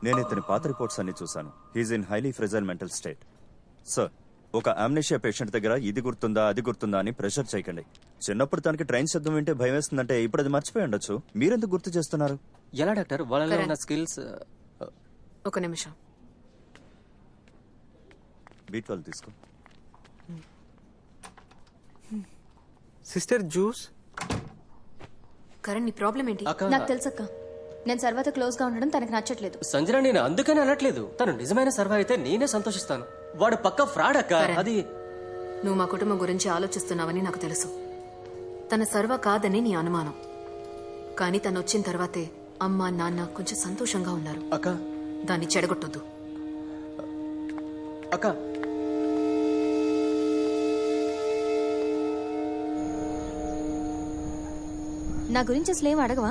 నేను ఇతని పాత రిపోర్ట్స్ అన్ని చూశాను. He is in highly fragile mental state. Sir, ఒక అమ్నేషియా పేషెంట్ దగ్గర ఇది గుర్తుందా అది గుర్తుందా అని ప్రెషర్ చేయకండి. చిన్నప్పుడు తనకి ట్రైన్ శబ్దం వింటే భయం వేస్తుందంటే ఇప్పుడు అది మర్చిపోయి ఉండొచ్చు. మీరెందుకు గుర్తు చేస్తున్నారు? ఎలా డాక్టర్ వాళ్ళలో ఉన్న స్కిల్స్? ఒక నిమిషం. B12 తీసుకో. Sister juice. కరణ్, నీ ప్రాబ్లం ఏంటి? నాకు తెలుసక్క, నేను సర్వతో క్లోజ్ గా ఉండడం తనకు నచ్చట్లేదు. సంజన, నేను అందుకని అనట్లేదు. తను నిజమైన సర్వ అయితే నేనే సంతోషిస్తాను. వాడు పక్క ఫ్రాడ్ అక్క. అది నువ్వు మా కుటుంబం గురించి ఆలోచిస్తున్నావని నాకు తెలుసు. తన సర్వ కాదని నీ అనుమానం. కానీ తను వచ్చిన తర్వాతే అమ్మ నాన్న కొంచెం సంతోషంగా ఉన్నారు. అక్క, దాన్ని చెడగొట్టొద్దు. అక్క, నా గురించి అసలు ఏం అడగవా?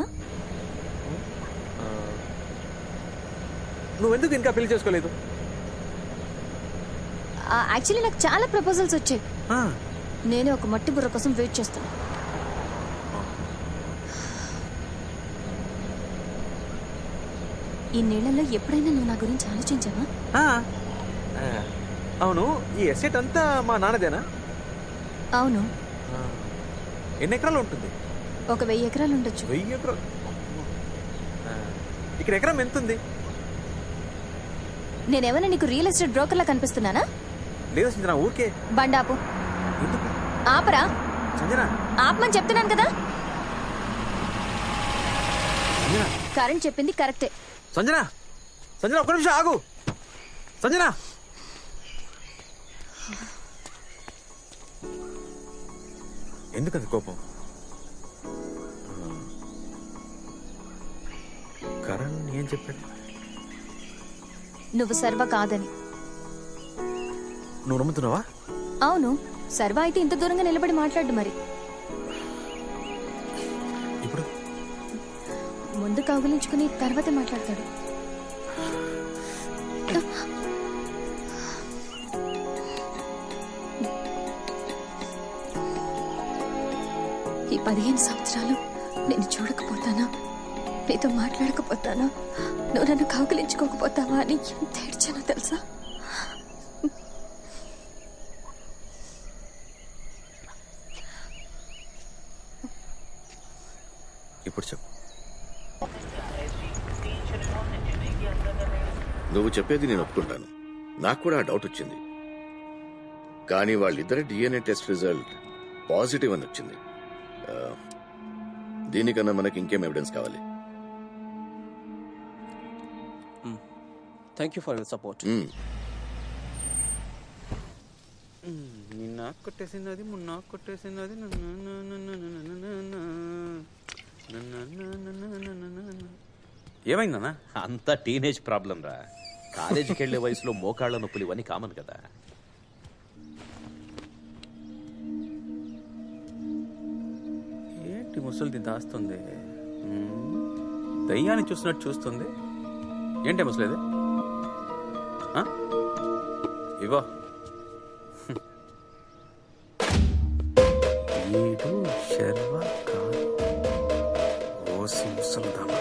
నువ్వెందుకు ఇంకా పెళ్లి చేసుకోలేదు? యాక్చువల్లీ నాకు చాలా ప్రపోజల్స్ వచ్చాయి. నేనే ఒక మట్టి బుర్ర కోసం వెయిట్ చేస్తాను. ఈ నెలలో ఎప్పుడైనా నువ్వు నా గురించి ఆలోచించావా? అవును, ఈ ఎస్టేట్ అంతా మా నాన్నదేనా? అవును. ఎన్ని ఎకరాలు ఉంటుంది? ఒక 1000 ఎకరాలు ఉండొచ్చు. 1000 ఎకరాలు? ఇక్కడ ఎకరం ఎంత ఉంది? నేనేమైనా నీకు రియల్ ఎస్టేట్ బ్రోకర్ లా కనిపిస్తున్నానా? లేదు సంజన, ఊరికే. బండాపు. ఆపరా. సంజన, ఆపమని చెప్తున్నాను కదా. కరెంట్ చెప్పింది కరెక్టే. సంజన, సంజన ఒక్క నిమిషం ఆగు. సంజన, ఎందుకంత కోపం? కరణ్ ఏం చెప్పాడు? నువ్వు సర్వ కాదని. నువ్వు నమ్ముతున్నావా? అవును, సర్వ అయితే ఇంత దూరంగా నిలబడి మాట్లాడు. మరి ఇప్పుడు ముందు కౌగిలించుకుని తర్వాతే మాట్లాడతాడు. ఈ 15 సంవత్సరాలు నేను చూడకపోతానా, నీతో మాట్లాడకపోతానా, నువ్వు నన్ను కౌగిలించుకోకపోతావా అని ఎంత ఏడ్చానో తెలుసా? ఇప్పుడు చెప్పు. నువ్వు చెప్పేది నేను ఒప్పుకుంటాను. నాకు కూడా ఆ డౌట్ వచ్చింది. కానీ వాళ్ళిద్దరి DNA టెస్ట్ రిజల్ట్ పాజిటివ్ అని వచ్చింది. దీనికన్నా మనకి ఇంకేం ఎవిడెన్స్ కావాలి? Thank you for your support. నిన్న కొట్టేసినది, మొన్న కొట్టేసినది. ఏమైందన్నా? అంతా టీనేజ్ ప్రాబ్లం రా. కాలేజీకి వెళ్లే వయసులో మోకాళ్ల నొప్పులు ఇవన్నీ కామన్ కదా. ఏంటి ముసలిది దాస్తుంది? దయ్యాన్ని చూసినట్టు చూస్తుంది. ఏంటి ముసలిది? ఇవో వీడు శర్వ కాదు, ఓసి ముసలిదామా.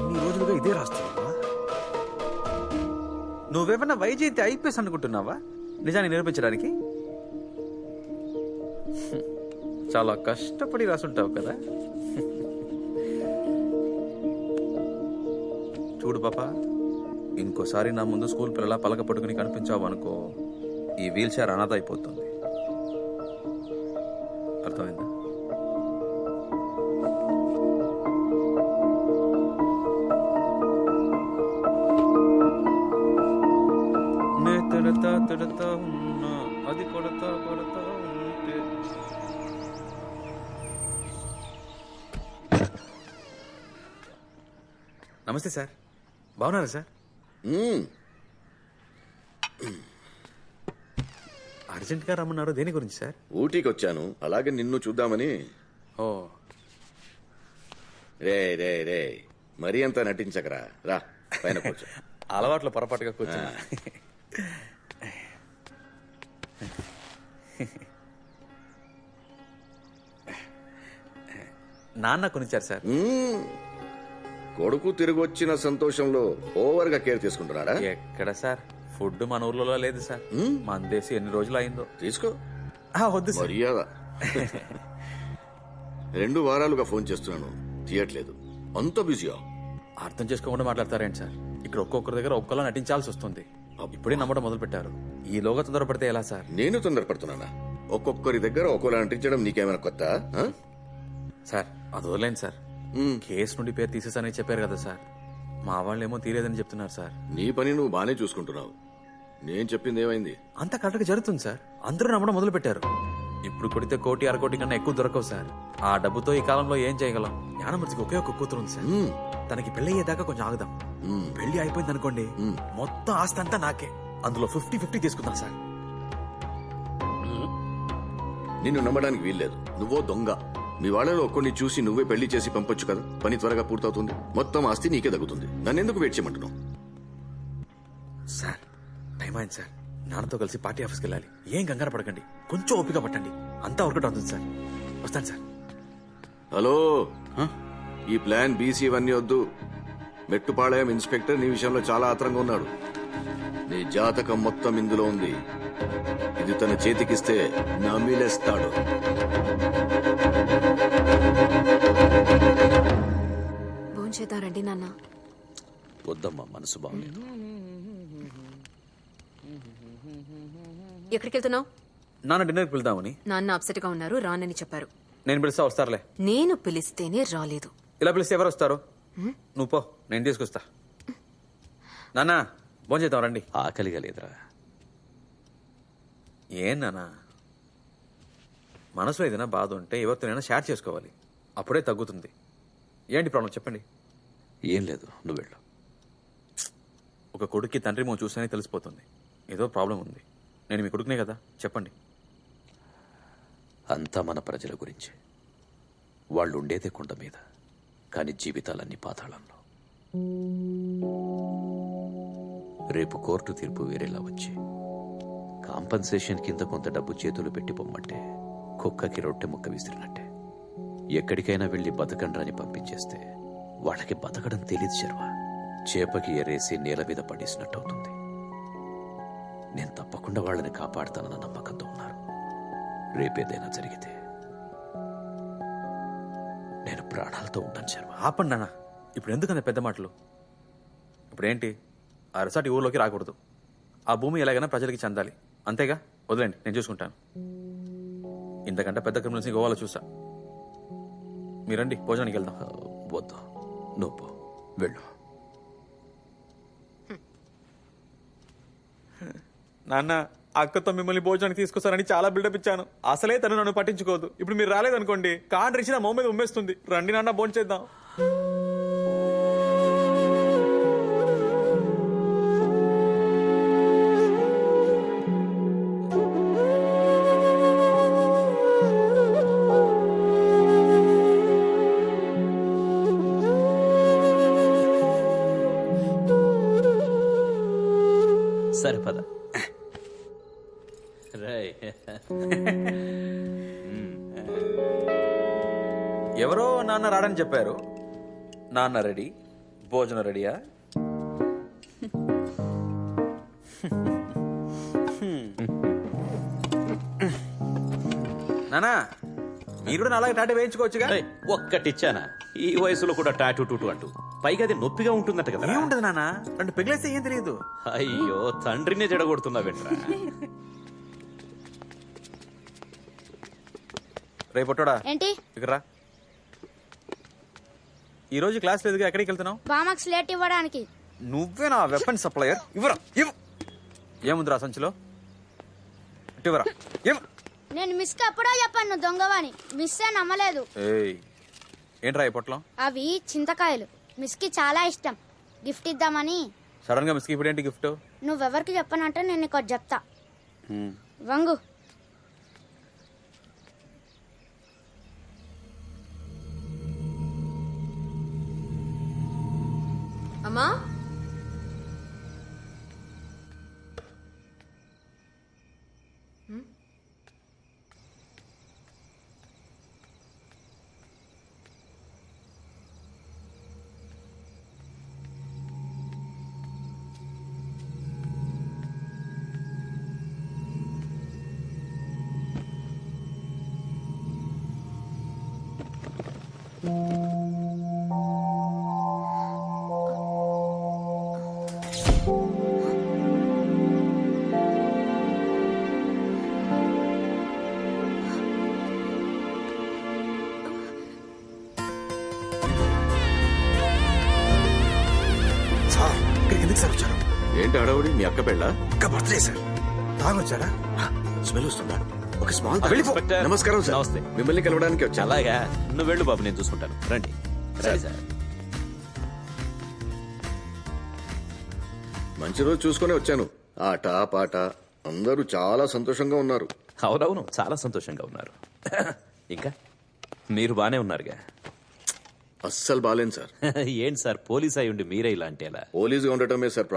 ఇన్ని రోజులుగా ఇదే రాస్తున్నావా? నువ్వేమన్నా వైజయంతి ఐపీఎస్ అనుకుంటున్నావా నిజాన్ని నిరూపించడానికి? చాలా కష్టపడి రాసుంటావు కదా. చూడు పాప, ఇంకోసారి నా ముందు స్కూల్ పిల్లలా పలక పట్టుకుని కనిపించావు అనుకో, ఈ వీల్ చైర్ అనాథ అయిపోతుంది. అర్థమైందా? నే తిడతా తిడతా ఉన్నా, అది కొడతా కొడతా ఉంటే. నమస్తే సార్, బాగున్నారా సార్? అర్జెంట్ గా రమ్మన్నారు, దేని గురించి సార్? ఊటీకి వచ్చాను, అలాగే నిన్ను చూద్దామని. ఓ, రే రే రే, మరీ అంతా నటించకరా, రా పైన కూర్చో. అలవాట్లో పొరపాటుగా కూర్చున్నా. నాన్న కొనిచ్చారు సార్. కొడుకు తిరిగి వచ్చిన సంతోషంలో ఓవర్ గా కేర్ తీసుకుంటున్నారా? ఎక్కడ సార్, ఫుడ్ మన ఊర్లో లేదు సార్. మన దేశం ఎన్ని రోజులు అయిందో. తీసుకో. వద్దు సార్. మర్యాద. 2 వారాలుగా ఫోన్ చేస్తున్నాను, తీయట్లేదు. అంత బిజీయా? అర్థం చేసుకోకుండా మాట్లాడతారేంటి సార్? ఇక్కడ ఒక్కొక్కరి దగ్గర ఒక్కోలా నటించాల్సి వస్తుంది. ఇప్పుడే నమ్మడం మొదలు పెట్టారు. ఈలోగా తొందరపడితే ఎలా సార్? నేను తొందరపడుతున్నానా? ఒక్కొక్కరి దగ్గర ఒక్కోలా నటించడం నీకేమైనా కొత్త? సార్ అది వదిలేండి సార్. కేసు నుండి పేరు తీసేసానని చెప్పారు కదా సార్. మా వాళ్ళేమో తీరేదని చెప్తున్నారు సార్. నీ పని నువ్వు బానే చూసుకుంటున్నావు. నేను చెప్పింది ఏమైంది? అంతా కరెక్ట్ గా జరుగుతుంది సార్. అందరూ నమ్మడం మొదలు పెట్టారు. ఇప్పుడు కొడితే 1-1.5 కోటి కన్నా ఎక్కువ దొరకవు సార్. ఆ డబ్బుతో ఈ కాలంలో ఏం చేయగలం? జ్ఞానమూర్తికి ఒకే ఒక కూతురు ఉంది సార్. తనకి పెళ్లి అయ్యేదాకా కొంచెం ఆగుదాం. పెళ్లి అయిపోయింది అనుకోండి, మొత్తం ఆస్తి అంతా నాకే. అందులో 50-50 తీసుకుందాం సార్. నిన్ను నమ్మడానికి వీల్లేదు. నువ్వో దొంగ. మీ వాళ్ళలో ఒక్కడిని చూసి నువ్వే పెళ్లి చేసి పంపొచ్చు కదా. పని త్వరగా పూర్తవుతుంది, మొత్తం ఆస్తి నీకే తగ్గుతుంది. నన్నెందుకు వెయిట్ చేయమంటున్నావు? సార్ టైం అయింది సార్. నాన్నతో కలిసి పార్టీ ఆఫీస్కి వెళ్ళాలి. ఏం కంగారు పడకండి, కొంచెం ఓపిక పట్టండి, అంతా వర్కౌట్ అవుతుంది సార్. వస్తాను సార్. హలో, ఈ ప్లాన్ బీసీ ఇవన్నీ వద్దు. మెట్టుపాళయం ఇన్స్పెక్టర్ నీ విషయంలో చాలా ఆత్రంగా ఉన్నాడు. నీ జాతకం మొత్తం ఇందులో ఉంది. ఇది తన చేతికిస్తే నమిలేస్తాడు. భోంచేద్దారండి నాన్న. వద్దమ్మా, మనసు బాగలేదు. ఎక్కడికి వెళ్తున్నావు? నాన్న డిన్నర్కి వెళ్దామని. నాన్న అప్సెట్ గా ఉన్నారు, రానని చెప్పారు. నేను పిలిస్తే వస్తారులే. నేను పిలిస్తేనే రాలేదు. ఇలా పిలిస్తే ఎవరు వస్తారు? నువ్వు పో, నేను తీసుకొస్తా. నాన్న భోంచేద్దాం రండి. ఆకలిగా లేదురా. ఏం నాన్న, మనసులో ఏదైనా బాధ ఉంటే ఎవరితోనైనా షేర్ చేసుకోవాలి, అప్పుడే తగ్గుతుంది. ఏంటి ప్రాబ్లం చెప్పండి. ఏం లేదు, నువ్వు వెళ్ళు. ఒక కొడుక్కి తండ్రి మో చూస్తేనే తెలిసిపోతుంది ఏదో ప్రాబ్లం ఉంది. నేను మీ కొడుకునే కదా, చెప్పండి. అంతా మన ప్రజల గురించి. వాళ్ళు ఉండేదే కొండ మీద, కానీ జీవితాలన్నీ పాతాళంలో. రేపు కోర్టు తీర్పు వేరేలా వచ్చి కాంపన్సేషన్ కింద కొంత డబ్బు చేతులు పెట్టి పొమ్మంటే కుక్కకి రొట్టె ముక్క విసిరినట్టే. ఎక్కడికైనా వెళ్లి బతకండ్రని పంపించేస్తే వాళ్ళకి బతకడం తెలియదు శర్వ. చేపకి ఎరేసి నేల మీద పడేసినట్టు అవుతుంది. నేను తప్పకుండా వాళ్ళని కాపాడుతానన్న నమ్మకంతో ఉన్నారు. రేపేదైనా జరిగితే నేను ప్రాణాలతో ఉంటాను శర్మ. ఆపండి నాన్న, ఇప్పుడు ఎందుకంత పెద్ద మాటలు? ఇప్పుడేంటి, ఆ రిసార్ట్ ఈ ఊర్లోకి రాకూడదు. ఆ భూమి ఎలాగైనా ప్రజలకి చెందాలి, అంతేగా. వదిలేండి, నేను చూసుకుంటాను. ఇంతకంటే పెద్ద క్రిమినల్స్ని గోవాలో చూసా. మీరండి, భోజనానికి వెళ్దాం. వద్దు, నువ్వు పో, వెళ్ళు. నాన్న, అక్కతో మిమ్మల్ని భోజనానికి తీసుకొస్తారని చాలా బిల్డప్ ఇచ్చాను. అసలే తను నన్ను పట్టించుకోదు. ఇప్పుడు మీరు రాలేదనుకోండి, కార్డు రిచి నా మొహం మీద ఉమ్మేస్తుంది. రండి నాన్న, భోంచేద్దాం. సరిపద. ఎవరో నాన్న రాడని చెప్పారు. నాన్న రెడీ, భోజనం రెడీయా? నానా, మీరు కూడా అలాగే టాటా వేయించుకోవచ్చుగా. ఒక్కటిచ్చానా? ఈ వయసులో కూడా టాటూ టూటు అంటూ, పైగా అది నొప్పిగా ఉంటుందట కదా. ఏముంటది నాన్న, 2 పెగిలేస్తే ఏం తెలియదు. అయ్యో, తండ్రినే జడగొడుతున్నా వెంట్రా. రేపొట్టోడా ఏంటి? ఇక్కడ రా. ఈ రోజు క్లాస్ లేదుగా, ఎక్కడికి వెళ్తున్నావు? బామాక్స్ లేట్ ఇవ్వడానికి. నువ్వే నా వెపన్ సప్లయర్. ఇవ్వరా, ఇవ్వు. ఏముందిరా సంచిలో? ఇవ్వరా, ఇవ్వు. నేను మిస్ కి ఎప్పుడో చెప్పాను దొంగవని. మిస్ ఏ నమ్మలేదు. ఏయ్, ఏంట్రా ఈ పొట్లం? అవి చింతకాయలు. మిస్ కి చాలా ఇష్టం, గిఫ్ట్ ఇద్దామని. సడన్ గా మిస్కి ఇప్పుడు ఏంటి గిఫ్ట్? నువ్వెవరికి చెప్పనంటే నేను నీకు ఒకటి చెప్తా. వంగు. అమ్మా, సార్ ఇక్కడికి ఎందుకు సార్ వచ్చారు? ఏంటి హడావుడి? మీ అక్క పెళ్ళ? ఇంకా బర్త్డే సార్. తాగొచ్చారా? స్మెల్ వస్తుందా? ఒక స్మాల్ ఇన్స్పెక్టర్. నమస్కారం సార్. నమస్తే. మిమ్మల్ని కలవడానికి వచ్చా. అలాగా నువ్వు వెళ్ళు బాబు, నేను చూసుకుంటాను. రండి రండి సార్. మంచి రోజు చూసుకునే వచ్చాను. ఆట పాట అందరూ చాలా సంతోషంగా ఉన్నారు. అవునవును, చాలా సంతోషంగా ఉన్నారు. ఇంకా మీరు బానే ఉన్నారుగా? అస్సలు బాలేను సార్. ఏంటి సార్, పోలీస్ అయి ఉండి మీరే ఇలా అంటే ఎలా? పోలీసుగా ఉండటమే సార్